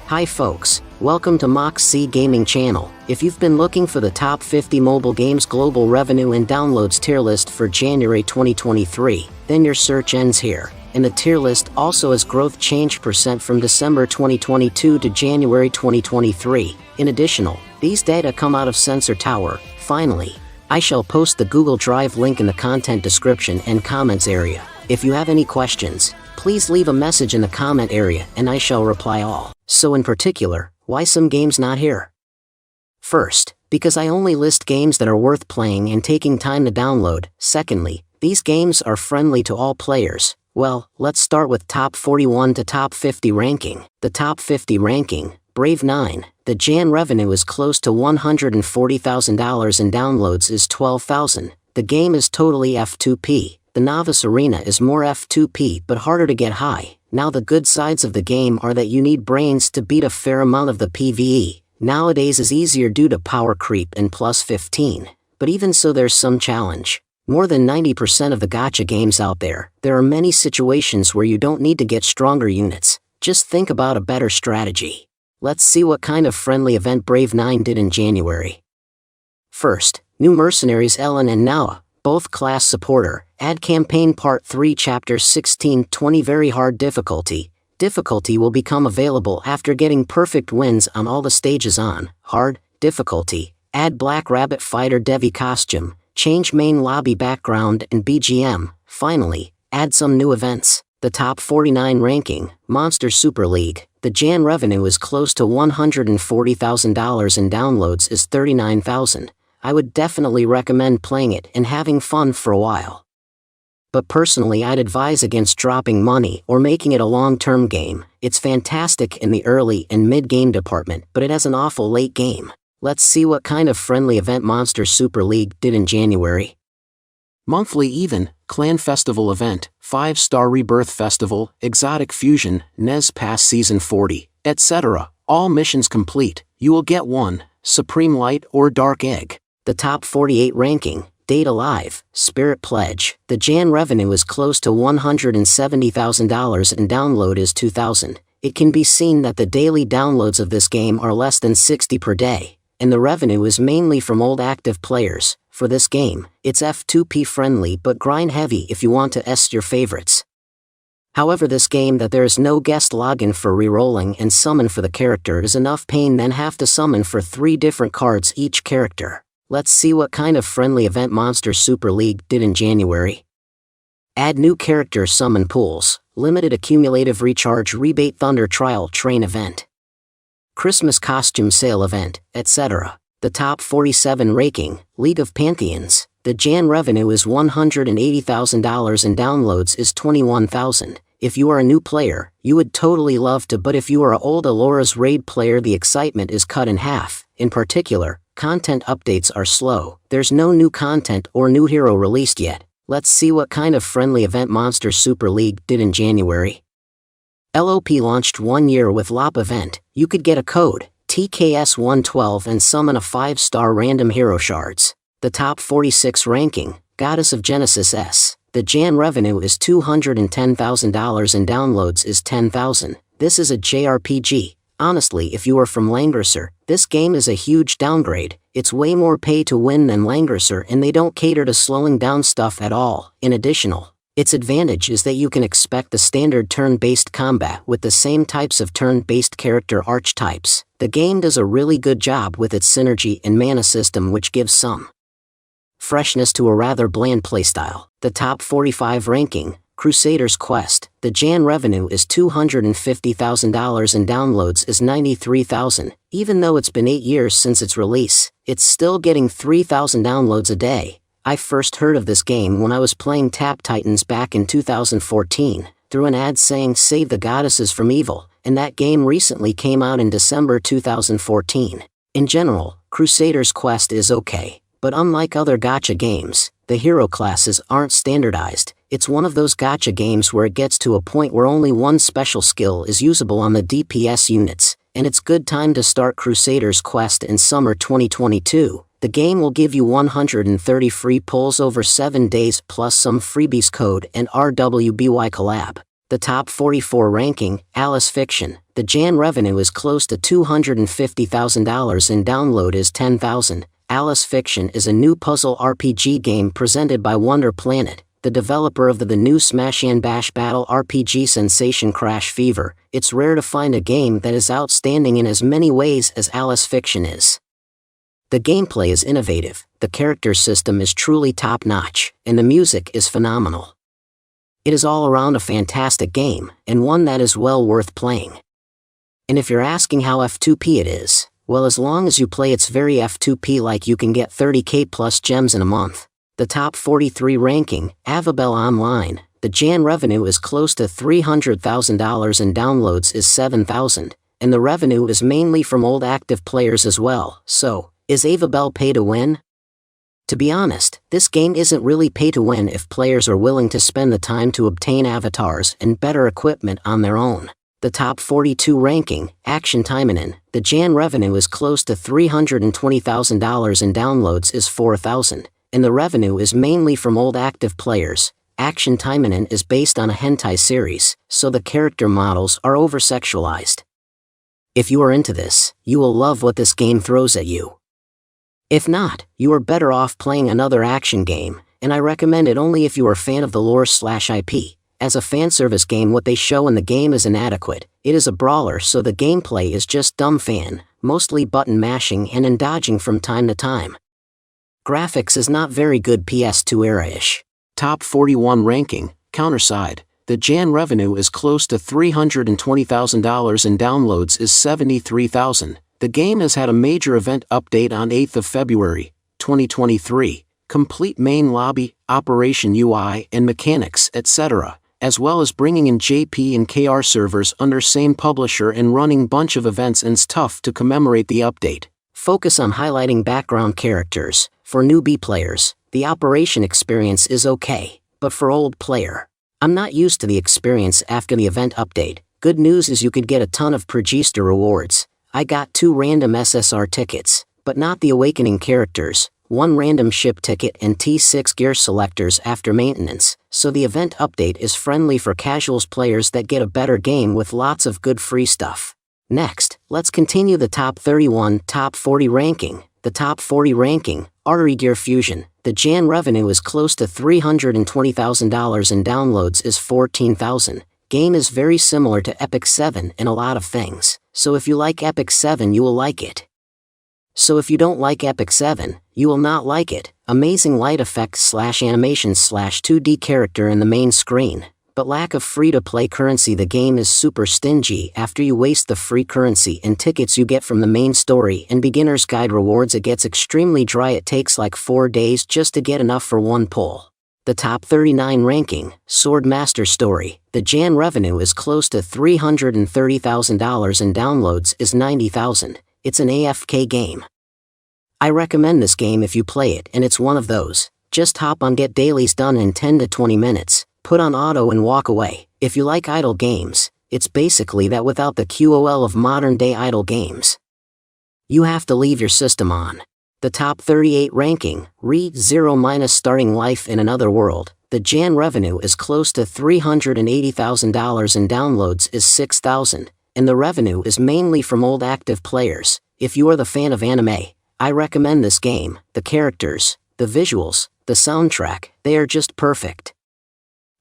Hi folks, welcome to Moxie Gaming Channel. If you've been looking for the top 50 mobile games global revenue and downloads tier list for January 2023, then your search ends here. And the tier list also has growth change percent from December 2022 to January 2023. In addition, these data come out of Sensor Tower. Finally, I shall post the Google Drive link in the content description and comments area. If you have any questions, please leave a message in the comment area and I shall reply all. So in particular, why some games not here? First, because I only list games that are worth playing and taking time to download. Secondly, these games are friendly to all players. Well, let's start with top 41 to top 50 ranking. The top 50 ranking, Brave 9. The Jan revenue is close to $140,000 and downloads is 12,000. The game is totally F2P. The Novice Arena is more F2P but harder to get high. Now the good sides of the game are that you need brains to beat a fair amount of the PvE. Nowadays is easier due to power creep and plus 15. But even so there's some challenge. More than 90% of the gacha games out there are many situations where you don't need to get stronger units. Just think about a better strategy. Let's see what kind of friendly event Brave 9 did in January. First, new mercenaries Ellen and Noah, both class supporter, add campaign part 3 chapter 16-20 very hard difficulty. Difficulty will become available after getting perfect wins on all the stages on hard difficulty. Add Black Rabbit Fighter Devi costume, change main lobby background and BGM. Finally, add some new events. The top 49 ranking, Monster Super League. The Jan revenue is close to $140,000 and downloads is 39,000. I would definitely recommend playing it and having fun for a while. But personally I'd advise against dropping money or making it a long-term game. It's fantastic in the early and mid-game department, but it has an awful late game. Let's see what kind of friendly event Monster Super League did in January. Monthly Even, Clan Festival Event, 5-Star Rebirth Festival, Exotic Fusion, NES Pass Season 40, etc. All missions complete. You will get one, Supreme Light or Dark Egg. The top 48 ranking, Data Live, Spirit Pledge. The Jan revenue is close to $170,000 and download is 2,000. It can be seen that the daily downloads of this game are less than 60 per day, and the revenue is mainly from old active players. For this game, it's F2P friendly but grind heavy if you want to S your favorites. However, this game that there is no guest login for rerolling and summon for the character is enough pain then have to summon for 3 different cards each character. Let's see what kind of friendly event Monster Super League did in January. Add new character summon pools, limited accumulative recharge rebate Thunder Trial Train event, Christmas costume sale event, etc. The top 47 ranking, League of Pantheons. The Jan revenue is $180,000 and downloads is 21,000. If you are a new player, you would totally love to, but if you are an old Alora's raid player the excitement is cut in half. In particular, content updates are slow. There's no new content or new hero released yet. Let's see what kind of friendly event Monster Super League did in January. LOP launched 1 year with LOP event. You could get a code, TKS112 and summon a 5-star random hero shards. The top 46 ranking, Goddess of Genesis S. The Jan revenue is $210,000 and downloads is 10,000. This is a JRPG. Honestly, if you are from Langrisser, this game is a huge downgrade. It's way more pay to win than Langrisser and they don't cater to slowing down stuff at all. In addition, its advantage is that you can expect the standard turn-based combat with the same types of turn-based character archetypes. The game does a really good job with its synergy and mana system which gives some freshness to a rather bland playstyle. The top 45 ranking, Crusader's Quest. The Jan revenue is $250,000 and downloads is 93,000. Even though it's been 8 years since its release, it's still getting 3,000 downloads a day. I first heard of this game when I was playing Tap Titans back in 2014, through an ad saying save the goddesses from evil, and that game recently came out in December 2014. In general, Crusader's Quest is okay, but unlike other gacha games, the hero classes aren't standardized. It's one of those gacha games where it gets to a point where only one special skill is usable on the DPS units, and it's good time to start Crusader's Quest in summer 2022. The game will give you 130 free pulls over 7 days plus some freebies code and RWBY collab. The top 44 ranking, Alice Fiction. The Jan revenue is close to $250,000 and download is 10,000. Alice Fiction is a new puzzle RPG game presented by Wonder Planet, the developer of the new Smash and Bash battle RPG sensation Crash Fever. It's rare to find a game that is outstanding in as many ways as Alice Fiction is. The gameplay is innovative, the character system is truly top-notch, and the music is phenomenal. It is all around a fantastic game, and one that is well worth playing. And if you're asking how F2P it is, well, as long as you play it's very F2P like you can get 30k plus gems in a month. The top 43 ranking, Avabel Online. The Jan revenue is close to $300,000 and downloads is 7,000, and the revenue is mainly from old active players as well. So, is Avabel pay to win? To be honest, this game isn't really pay to win if players are willing to spend the time to obtain avatars and better equipment on their own. The top 42 ranking, Action Taiminen. The Jan revenue is close to $320,000 and downloads is 4,000, and the revenue is mainly from old active players. Action Taiminen is based on a hentai series, so the character models are over-sexualized. If you are into this, you will love what this game throws at you. If not, you are better off playing another action game, and I recommend it only if you are a fan of the lore/IP. As a fanservice game, what they show in the game is inadequate. It is a brawler, so the gameplay is just dumb fan, mostly button mashing and dodging from time to time. Graphics is not very good PS2 era-ish. Top 41 ranking, Counterside. The Jan revenue is close to $320,000 and downloads is 73,000. The game has had a major event update on 8th of February, 2023, complete main lobby, operation UI and mechanics, etc., as well as bringing in JP and KR servers under same publisher and running bunch of events and stuff to commemorate the update. Focus on highlighting background characters. For newbie players, the operation experience is okay, but for old player, I'm not used to the experience after the event update. Good news is you could get a ton of Progista rewards. I got 2 random SSR tickets, but not the Awakening characters, 1 random ship ticket and T6 gear selectors after maintenance, so the event update is friendly for casuals players that get a better game with lots of good free stuff. Next, let's continue the top 31, top 40 ranking. The top 40 ranking, Artery Gear Fusion. The Jan revenue is close to $320,000 and downloads is 14,000. Game is very similar to Epic 7 in a lot of things, so if you like Epic 7 you will like it. So if you don't like Epic 7, you will not like it. Amazing light effects / animations / 2D character in the main screen, but lack of free-to-play currency. The game is super stingy after you waste the free currency and tickets you get from the main story and beginner's guide rewards. It gets extremely dry. It takes like 4 days just to get enough for 1 pull. The top 39 ranking, Sword Master Story. The Jan revenue is close to $330,000 and downloads is 90,000. It's an AFK game. I recommend this game if you play it, and it's one of those. Just hop on, get dailies done in 10 to 20 minutes, put on auto and walk away. If you like idle games, it's basically that without the QOL of modern day idle games. You have to leave your system on. The top 38 ranking, Read 0- Starting Life in Another World. The Jan revenue is close to $380,000 and downloads is 6,000, and the revenue is mainly from old active players. If you are the fan of anime, I recommend this game. The characters, the visuals, the soundtrack, they are just perfect.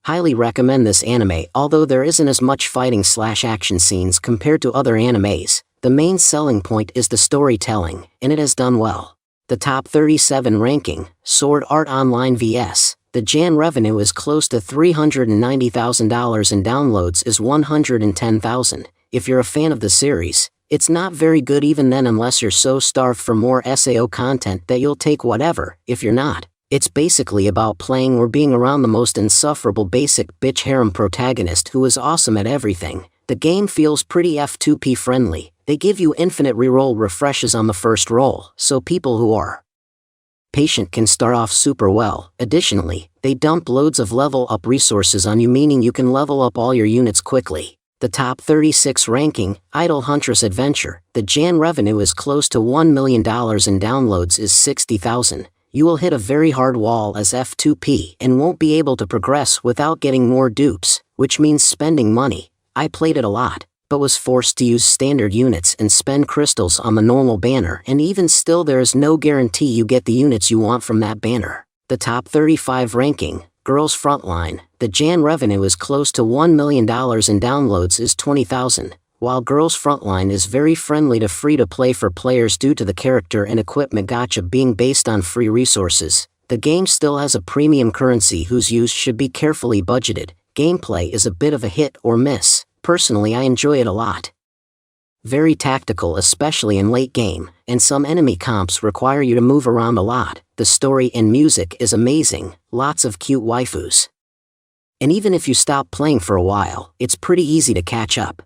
Highly recommend this anime. Although there isn't as much fighting / action scenes compared to other animes, the main selling point is the storytelling, and it has done well. The top 37 ranking, Sword Art Online vs. The Jan revenue is close to $390,000 and downloads is 110,000. If you're a fan of the series, it's not very good even then unless you're so starved for more SAO content that you'll take whatever. If you're not, it's basically about playing or being around the most insufferable basic bitch harem protagonist who is awesome at everything. The game feels pretty F2P friendly. They give you infinite reroll refreshes on the first roll, so people who are patient can start off super well. Additionally, they dump loads of level up resources on you, meaning you can level up all your units quickly. The top 36 ranking, Idol Huntress Adventure. The Jan revenue is close to $1 million and downloads is 60,000. you will hit a very hard wall as F2P and won't be able to progress without getting more dupes, which means spending money. I played it a lot, but was forced to use standard units and spend crystals on the normal banner, and even still there is no guarantee you get the units you want from that banner. The top 35 ranking, Girls Frontline, the Jan revenue is close to $1 million and downloads is 20,000. While Girls Frontline is very friendly to free-to-play for players due to the character and equipment gacha being based on free resources, the game still has a premium currency whose use should be carefully budgeted. Gameplay is a bit of a hit or miss. Personally, I enjoy it a lot. Very tactical, especially in late game, and some enemy comps require you to move around a lot. The story and music is amazing, lots of cute waifus. And even if you stop playing for a while, it's pretty easy to catch up.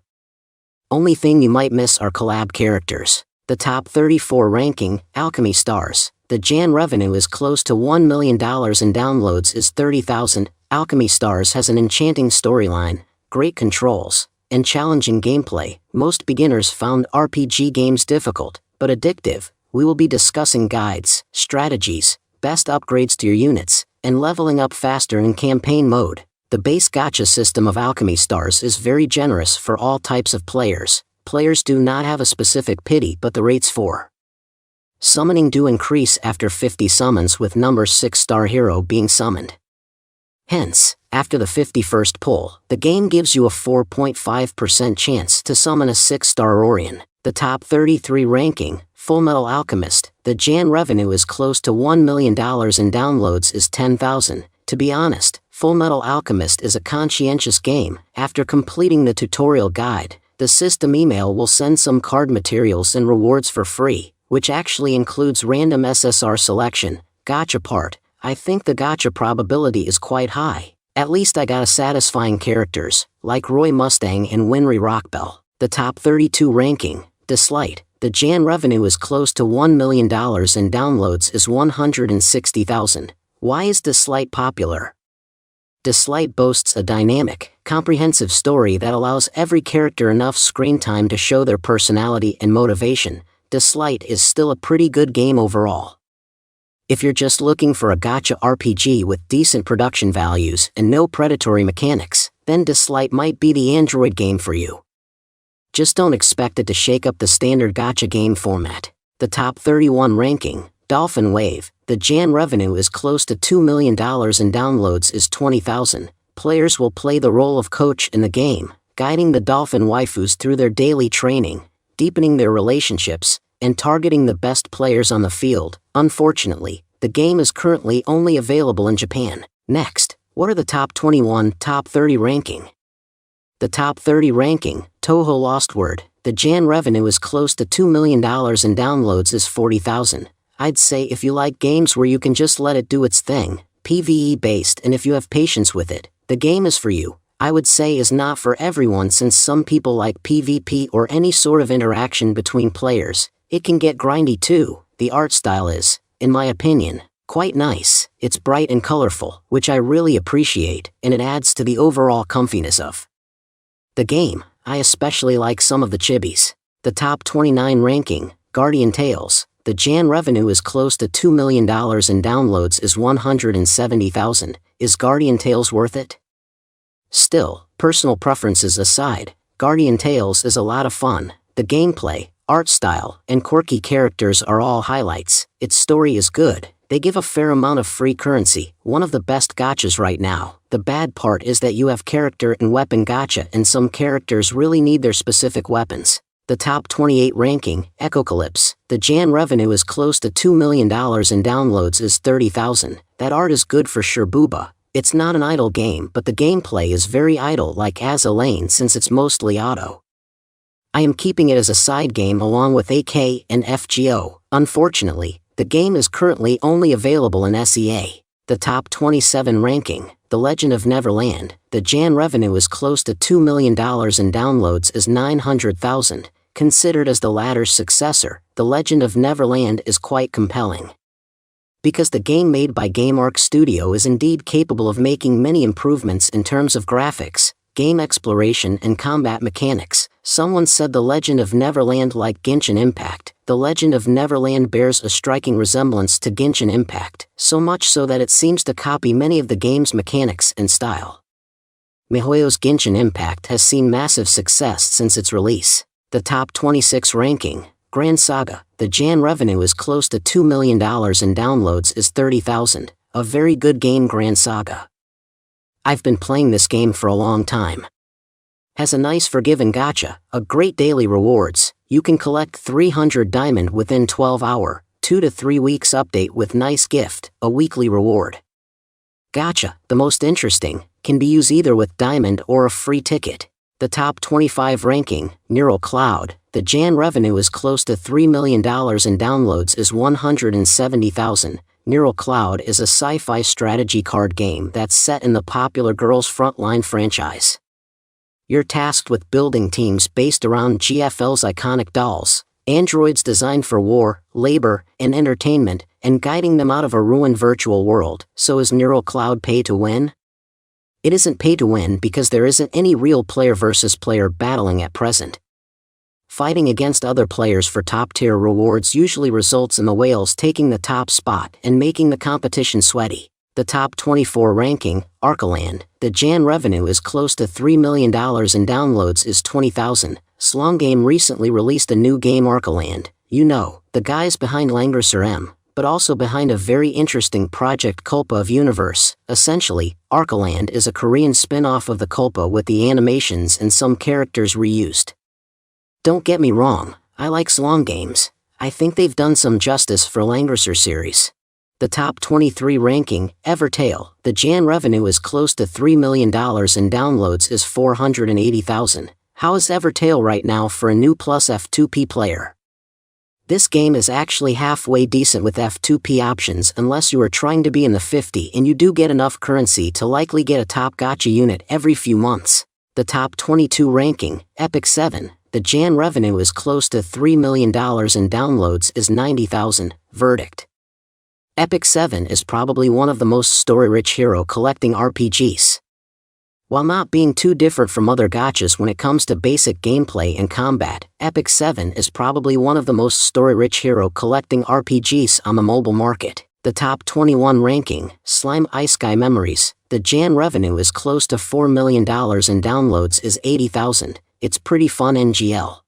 Only thing you might miss are collab characters. The top 34 ranking, Alchemy Stars. The Jan revenue is close to $1 million and downloads is 30,000. Alchemy Stars has an enchanting storyline, great controls, and challenging gameplay. Most beginners found RPG games difficult, but addictive. We will be discussing guides, strategies, best upgrades to your units, and leveling up faster in campaign mode. The base gacha system of Alchemy Stars is very generous for all types of players. Players do not have a specific pity, but the rates for summoning do increase after 50 summons, with number 6-star hero being summoned. Hence, after the 51st pull, the game gives you a 4.5% chance to summon a 6-star Orion. The top 33 ranking, Fullmetal Alchemist. The Jan revenue is close to $1 million and downloads is 10,000. To be honest, Fullmetal Alchemist is a conscientious game. After completing the tutorial guide, the system email will send some card materials and rewards for free, which actually includes random SSR selection. Gacha part. I think the gacha probability is quite high. At least I got a satisfying characters, like Roy Mustang and Winry Rockbell. The top 32 ranking, Dislight. The Jan revenue is close to $1 million and downloads is 160,000. Why is Dislight popular? Dislight boasts a dynamic, comprehensive story that allows every character enough screen time to show their personality and motivation. Dislight is still a pretty good game overall. If you're just looking for a gacha RPG with decent production values and no predatory mechanics, then Dislight might be the Android game for you. Just don't expect it to shake up the standard gacha game format. The top 31 ranking, Dolphin Wave. The Jan revenue is close to $2 million and downloads is 20,000. Players will play the role of coach in the game, guiding the dolphin waifus through their daily training, deepening their relationships, and targeting the best players on the field. Unfortunately, the game is currently only available in Japan. Next, what are the top 21, top 30 ranking? The top 30 ranking, Touhou Lost Word. The Jan revenue is close to $2 million and downloads is 40,000. I'd say if you like games where you can just let it do its thing, PvE based, and if you have patience with it, the game is for you. I would say is not for everyone, since some people like PvP or any sort of interaction between players. It can get grindy too. The art style is, in my opinion, quite nice. It's bright and colorful, which I really appreciate, and it adds to the overall comfiness of the game. I especially like some of the chibis. The top 29 ranking, Guardian Tales. The Jan revenue is close to $2 million and downloads is 170,000. Is Guardian Tales worth it? Still, personal preferences aside, Guardian Tales is a lot of fun. The gameplay, art style, and quirky characters are all highlights. Its story is good. They give a fair amount of free currency, one of the best gachas right now. The bad part is that you have character and weapon gacha, and some characters really need their specific weapons. The top 28 ranking, Echocalypse. The Jan revenue is close to $2 million and downloads is 30,000. That art is good for sure, booba. It's not an idle game, but the gameplay is very idle, like as Elaine, since it's mostly auto. I am keeping it as a side game along with AK and FGO. Unfortunately, the game is currently only available in SEA. The top 27 ranking, The Legend of Neverland. The Jan revenue is close to $2 million and downloads is 900,000. Considered as the latter's successor, The Legend of Neverland is quite compelling. Because the game made by GameArc Studio is indeed capable of making many improvements in terms of graphics, game exploration, and combat mechanics. Someone said The Legend of Neverland like Genshin Impact. The Legend of Neverland bears a striking resemblance to Genshin Impact, so much so that it seems to copy many of the game's mechanics and style. MiHoYo's Genshin Impact has seen massive success since its release. The top 26 ranking, Grand Saga, the Jan revenue is close to $2 million and downloads is 30,000, a very good game. Grand Saga. I've been playing this game for a long time. Has a nice forgiving gacha, a great daily rewards, you can collect 300 diamond within 12-hour, 2 to 3 weeks update with nice gift, a weekly reward. Gacha, the most interesting, can be used either with diamond or a free ticket. The top 25 ranking, Neural Cloud, the Jan revenue is close to $3 million and downloads is 170,000. Neural Cloud is a sci-fi strategy card game that's set in the popular Girls Frontline franchise. You're tasked with building teams based around GFL's iconic dolls, androids designed for war, labor, and entertainment, and guiding them out of a ruined virtual world. So is Neural Cloud pay to win? It isn't pay to win because there isn't any real player versus player battling at present. Fighting against other players for top-tier rewards usually results in the whales taking the top spot and making the competition sweaty. The top 24 ranking, archeland, the Jan revenue is close to $3 million and downloads is 20,000. Slongame recently released a new game, archeland. You know, the guys behind Langrisser M, but also behind a very interesting project, Culpa of Universe. Essentially, archeland is a Korean spin-off of the Culpa with the animations and some characters reused. Don't get me wrong, I like Slongames. I think they've done some justice for Langrisser series. The top 23 ranking, Evertale, the Jan revenue is close to $3 million and downloads is 480,000. How is Evertale right now for a new plus F2P player? This game is actually halfway decent with F2P options unless you are trying to be in the 50 and you do get enough currency to likely get a top gacha unit every few months. The top 22 ranking, Epic 7, the Jan revenue is close to $3 million and downloads is 90,000. Verdict. Epic 7 is probably one of the most story-rich hero collecting RPGs. While not being too different from other gachas when it comes to basic gameplay and combat, Epic 7 is probably one of the most story-rich hero collecting RPGs on the mobile market. The top 21 ranking, Slime Ice Sky Memories, the Jan revenue is close to $4 million and downloads is 80,000. It's pretty fun NGL.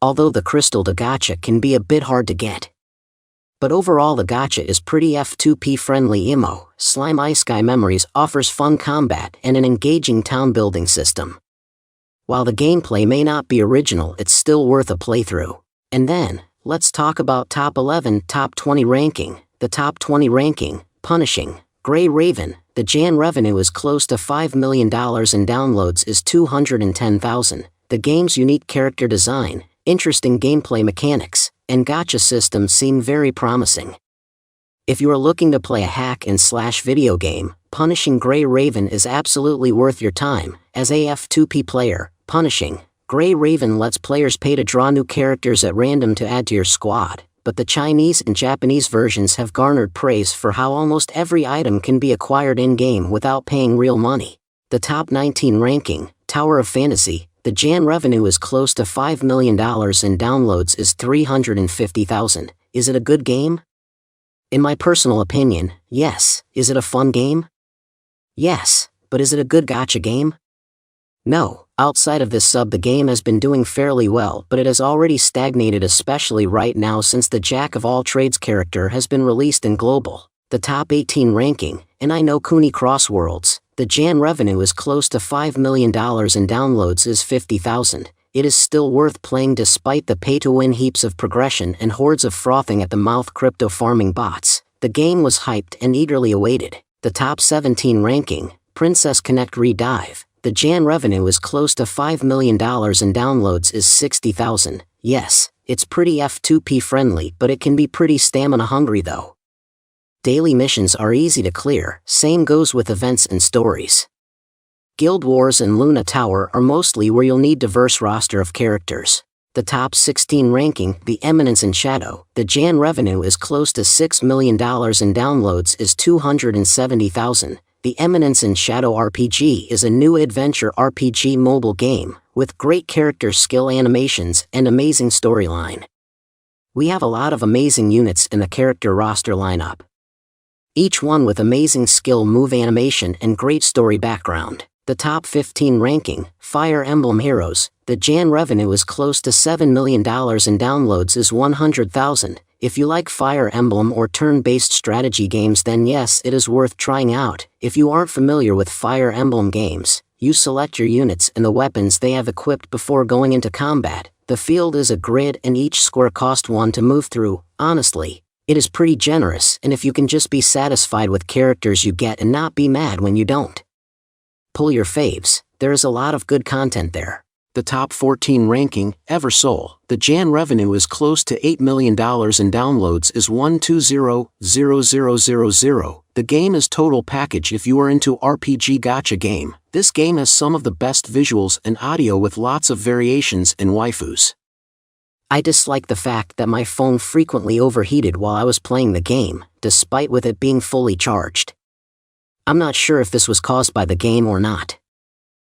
Although the Crystal to gacha can be a bit hard to get. But overall the gacha is pretty F2P friendly. Slime Ice Sky Memories offers fun combat and an engaging town building system. While the gameplay may not be original, it's still worth a playthrough. And then, let's talk about top 11, top 20 ranking. The top 20 ranking, Punishing, Grey Raven, the Jan revenue is close to $5 million and downloads is 210,000. The game's unique character design, interesting gameplay mechanics, and gacha systems seem very promising. If you are looking to play a hack-and-slash video game, Punishing Grey Raven is absolutely worth your time. As a F2P player, Punishing Grey Raven lets players pay to draw new characters at random to add to your squad, but the Chinese and Japanese versions have garnered praise for how almost every item can be acquired in-game without paying real money. The top 19 ranking, Tower of Fantasy, the Jan revenue is close to $5 million and downloads is 350,000. Is it a good game? In my personal opinion, yes. Is it a fun game? Yes, but is it a good gacha game? No. Outside of this sub, the game has been doing fairly well, but it has already stagnated, especially right now since the Jack of all trades character has been released in global. The top 18 ranking, and I know Kuni Cross Worlds, the Jan revenue is close to $5 million and downloads is 50,000. It is still worth playing despite the pay-to-win heaps of progression and hordes of frothing at the mouth crypto farming bots. The game was hyped and eagerly awaited. The top 17 ranking, Princess Connect Redive, the Jan revenue is close to $5 million and downloads is 60,000. Yes, it's pretty F2P friendly, but it can be pretty stamina hungry though. Daily missions are easy to clear, same goes with events and stories. Guild Wars and Luna Tower are mostly where you'll need diverse roster of characters. The top 16 ranking, The Eminence in Shadow, the Jan revenue is close to $6 million and downloads is 270,000. The Eminence in Shadow RPG is a new adventure RPG mobile game, with great character skill animations and amazing storyline. We have a lot of amazing units in the character roster lineup, each one with amazing skill, move animation, and great story background. The top 15 ranking, Fire Emblem Heroes. The Jan revenue is close to $7 million and downloads is 100,000. If you like Fire Emblem or turn-based strategy games, then yes, it is worth trying out. If you aren't familiar with Fire Emblem games, you select your units and the weapons they have equipped before going into combat. The field is a grid and each square costs 1 to move through. Honestly, it is pretty generous, and if you can just be satisfied with characters you get and not be mad when you don't pull your faves, there is a lot of good content there. The top 14 ranking, eversoul. The Jan revenue is close to $8 million and downloads is 120,000. The game is total package if you are into RPG gacha game. This game has some of the best visuals and audio with lots of variations and waifus. I dislike the fact that my phone frequently overheated while I was playing the game, despite with it being fully charged. I'm not sure if this was caused by the game or not.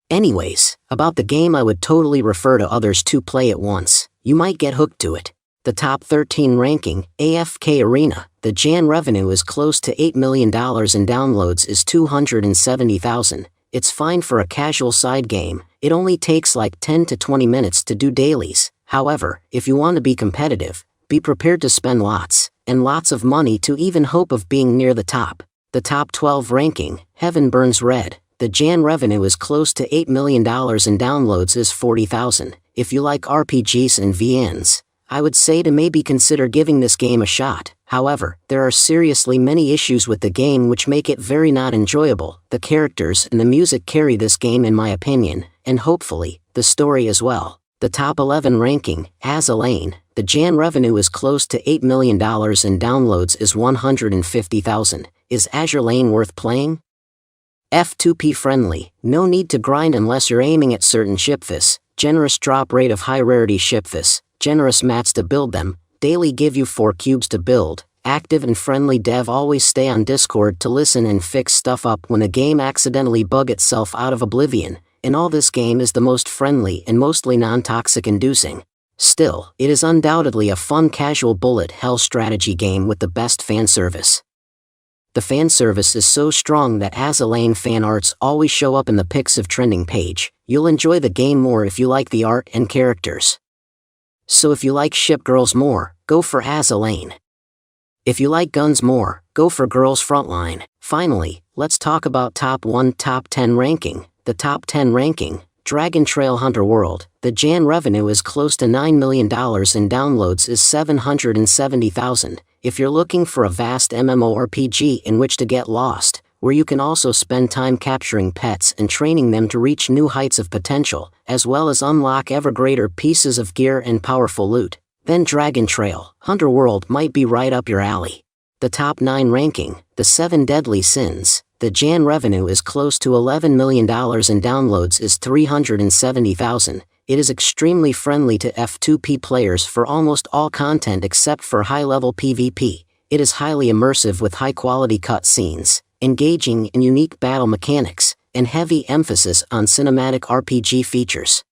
Anyways, about the game, I would totally refer to others to play it once. You might get hooked to it. The top 13 ranking, AFK Arena. The Jan revenue is close to $8 million and downloads is 270,000. It's fine for a casual side game. It only takes like 10 to 20 minutes to do dailies. However, if you want to be competitive, be prepared to spend lots and lots of money to even hope of being near the top. The top 12 ranking, Heaven Burns Red. The Jan revenue is close to $8 million and downloads is 40,000. If you like RPGs and VNs, I would say to maybe consider giving this game a shot. However, there are seriously many issues with the game which make it very not enjoyable. The characters and the music carry this game in my opinion, and hopefully, the story as well. The top 11 ranking, archeland. The Jan revenue is close to $8 million and downloads is 150,000. Is archeland worth playing? F2P friendly, no need to grind unless you're aiming at certain shipfish, generous drop rate of high rarity shipfish, generous mats to build them, daily give you 4 cubes to build, active and friendly dev, always stay on Discord to listen and fix stuff up when a game accidentally bug itself out of oblivion, and all. This game is the most friendly and mostly non-toxic inducing. Still, it is undoubtedly a fun casual bullet hell strategy game with the best fan service. The fan service is so strong that archeland fan arts always show up in the Pixiv trending page. You'll enjoy the game more if you like the art and characters. So if you like ship girls more, go for archeland. If you like guns more, go for Girls Frontline. Finally, let's talk about top 10 ranking. The top 10 ranking, Dragon Trail Hunter World. The Jan revenue is close to $9 million and downloads is 770,000. If you're looking for a vast MMORPG in which to get lost, where you can also spend time capturing pets and training them to reach new heights of potential, as well as unlock ever greater pieces of gear and powerful loot, then Dragon Trail Hunter World might be right up your alley. The top 9 ranking, The 7 Deadly Sins. The Jan revenue is close to $11 million and downloads is 370,000. It is extremely friendly to F2P players for almost all content except for high-level PvP. It is highly immersive with high-quality cutscenes, engaging and unique battle mechanics, and heavy emphasis on cinematic RPG features.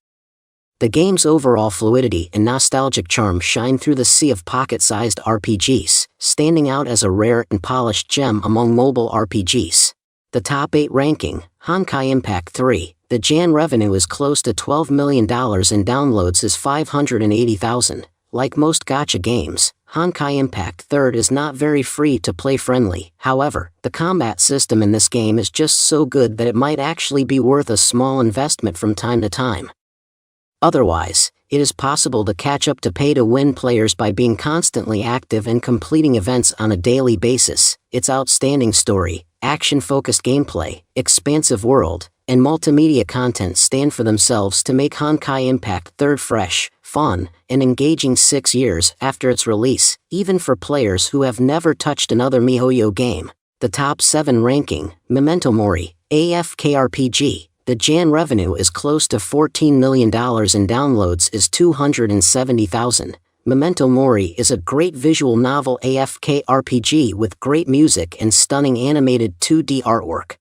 The game's overall fluidity and nostalgic charm shine through the sea of pocket-sized RPGs, standing out as a rare and polished gem among mobile RPGs. The top 8 ranking, Honkai Impact 3. The Jan revenue is close to $12 million and downloads is 580,000. Like most gacha games, Honkai Impact 3 is not very free-to-play friendly. However, the combat system in this game is just so good that it might actually be worth a small investment from time to time. Otherwise, it is possible to catch up to pay-to-win players by being constantly active and completing events on a daily basis. Its outstanding story, action-focused gameplay, expansive world, and multimedia content stand for themselves to make Honkai Impact 3 fresh, fun, and engaging 6 years after its release, even for players who have never touched another MiHoYo game. The top 7 ranking, Memento Mori, AFK RPG. The Jan revenue is close to $14 million and downloads is 270,000. Memento Mori is a great visual novel AFK RPG with great music and stunning animated 2D artwork.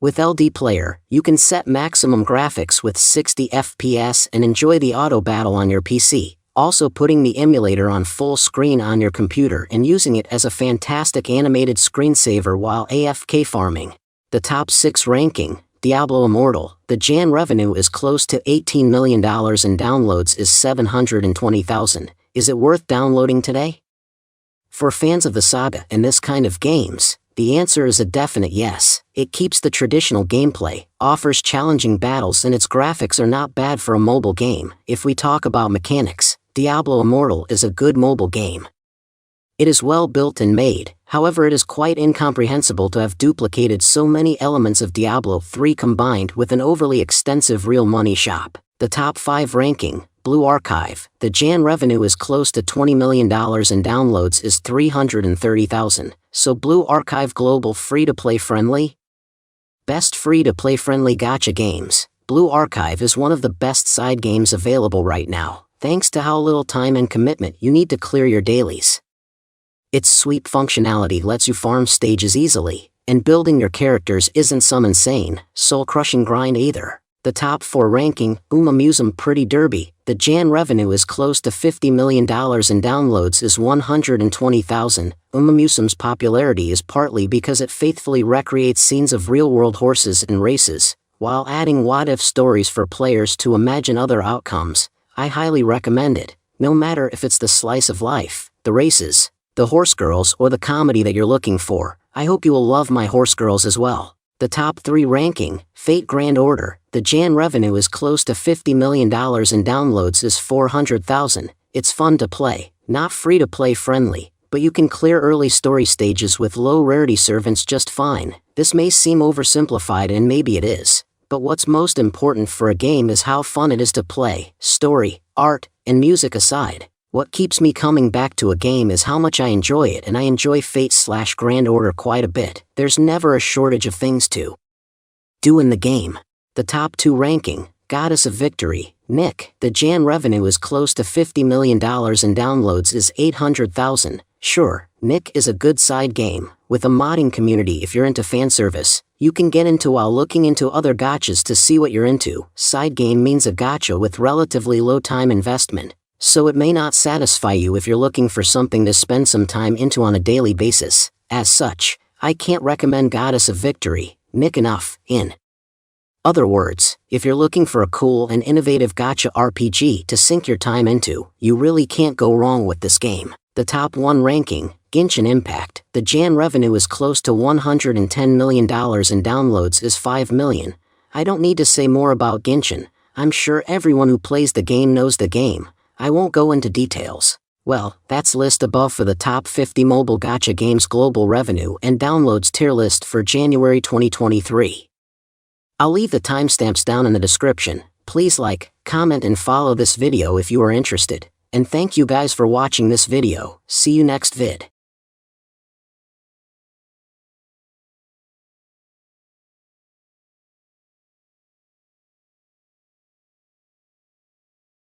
With LD Player, you can set maximum graphics with 60 FPS and enjoy the auto battle on your PC. Also putting the emulator on full screen on your computer and using it as a fantastic animated screensaver while AFK farming. The top 6 ranking, Diablo Immortal, the Jan revenue is close to $18 million and downloads is 720,000. Is it worth downloading today? For fans of the saga and this kind of games, the answer is a definite yes. It keeps the traditional gameplay, offers challenging battles, and its graphics are not bad for a mobile game. If we talk about mechanics, Diablo Immortal is a good mobile game. It is well built and made, however it is quite incomprehensible to have duplicated so many elements of Diablo 3 combined with an overly extensive real money shop. The top 5 ranking, Blue Archive, the Jan revenue is close to $20 million and downloads is 330,000, so Blue Archive global free-to-play friendly? Best free-to-play friendly gacha games. Blue Archive is one of the best side games available right now, thanks to how little time and commitment you need to clear your dailies. Its sweep functionality lets you farm stages easily, and building your characters isn't some insane, soul-crushing grind either. The top 4 ranking, Musum Pretty Derby, the Jan revenue is close to $50 million and downloads is 120,000. Musum's popularity is partly because it faithfully recreates scenes of real-world horses and races, while adding what-if stories for players to imagine other outcomes. I highly recommend it, no matter if it's the slice of life, the races, the horse girls, or the comedy that you're looking for. I hope you will love my horse girls as well. The top 3 ranking, Fate Grand Order, the Jan revenue is close to $50 million and downloads is 400,000. It's fun to play, not free-to-play friendly, but you can clear early story stages with low rarity servants just fine. This may seem oversimplified and maybe it is, but what's most important for a game is how fun it is to play. Story, art, and music aside, what keeps me coming back to a game is how much I enjoy it, and I enjoy Fate/Grand Order quite a bit. There's never a shortage of things to do in the game. The top 2 ranking, Goddess of Victory, nikke, the Jan revenue is close to $50 million and downloads is 800,000. Sure, nikke is a good side game, with a modding community if you're into fan service. You can get into while looking into other gachas to see what you're into. Side game means a gacha with relatively low time investment, so it may not satisfy you if you're looking for something to spend some time into on a daily basis. As such, I can't recommend Goddess of Victory, nikke enough. In other words, if you're looking for a cool and innovative gacha RPG to sink your time into, you really can't go wrong with this game. The top 1 ranking, Genshin Impact, the Jan revenue is close to $110 million and downloads is 5 million. I don't need to say more about Genshin. I'm sure everyone who plays the game knows the game. I won't go into details. Well, that's list above for the top 50 mobile gacha games global revenue and downloads tier list for January 2023. I'll leave the timestamps down in the description. Please like, comment and follow this video if you are interested. And thank you guys for watching this video. See you next vid.